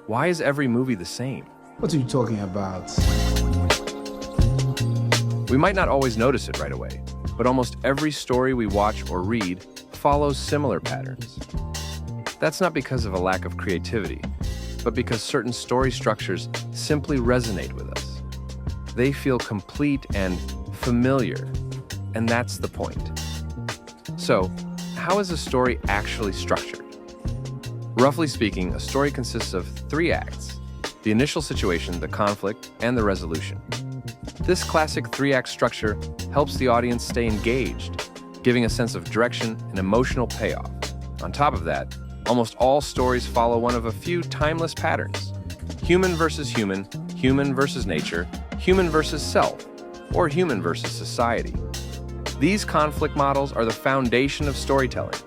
Why is every movie the same? What are you talking about? We might not always notice it right away, but almost every story we watch or read follows similar patterns. That's not because of a lack of creativity, but because certain story structures simply resonate with us. They feel complete and familiar, and that's the point. So, how is a story actually structured? Roughly speaking, a story consists of 3 acts: the initial situation, the conflict, and the resolution. This classic 3-act structure helps the audience stay engaged, giving a sense of direction and emotional payoff. On top of that, almost all stories follow one of a few timeless patterns: human versus human, human versus nature, human versus self, or human versus society. These conflict models are the foundation of storytelling,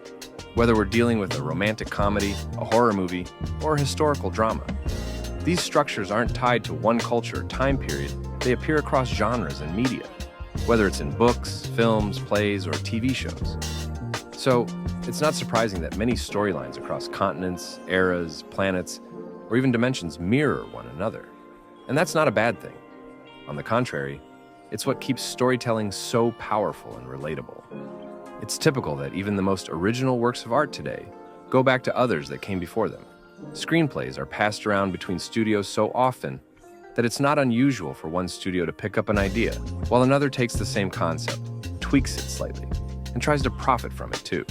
whether we're dealing with a romantic comedy, a horror movie, or a historical drama. These structures aren't tied to one culture or time period. They appear across genres and media, whether it's in books, films, plays, or TV shows. So, it's not surprising that many storylines across continents, eras, planets, or even dimensions mirror one another. And that's not a bad thing. On the contrary, it's what keeps storytelling so powerful and relatable. It's typical that even the most original works of art today go back to others that came before them. Screenplays are passed around between studios so often that it's not unusual for one studio to pick up an idea, while another takes the same concept, tweaks it slightly, and tries to profit from it too.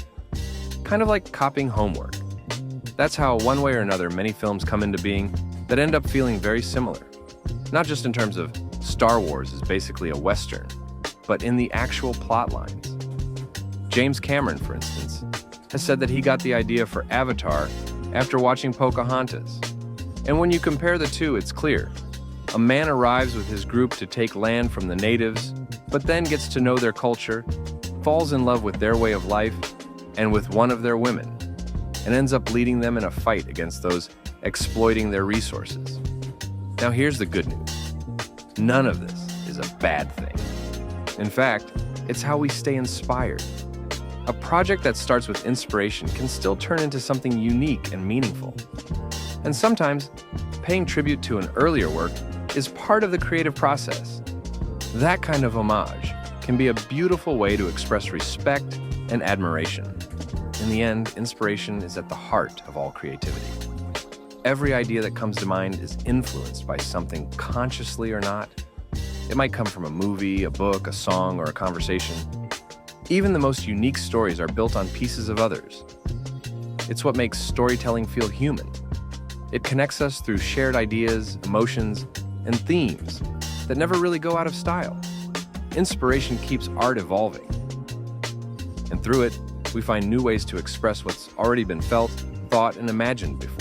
Kind of like copying homework. That's how, one way or another, many films come into being that end up feeling very similar. Not just in terms of Star Wars is basically a Western, but in the actual plot lines. James Cameron, for instance, has said that he got the idea for Avatar after watching Pocahontas. And when you compare the two, it's clear. A man arrives with his group to take land from the natives, but then gets to know their culture, falls in love with their way of life and with one of their women, and ends up leading them in a fight against those exploiting their resources. Now here's the good news. None of this is a bad thing. In fact, it's how we stay inspired. A project that starts with inspiration can still turn into something unique and meaningful. And sometimes, paying tribute to an earlier work is part of the creative process. That kind of homage can be a beautiful way to express respect and admiration. In the end, inspiration is at the heart of all creativity. Every idea that comes to mind is influenced by something, consciously or not. It might come from a movie, a book, a song, or a conversation. Even the most unique stories are built on pieces of others. It's what makes storytelling feel human. It connects us through shared ideas, emotions, and themes that never really go out of style. Inspiration keeps art evolving. And through it, we find new ways to express what's already been felt, thought, and imagined before.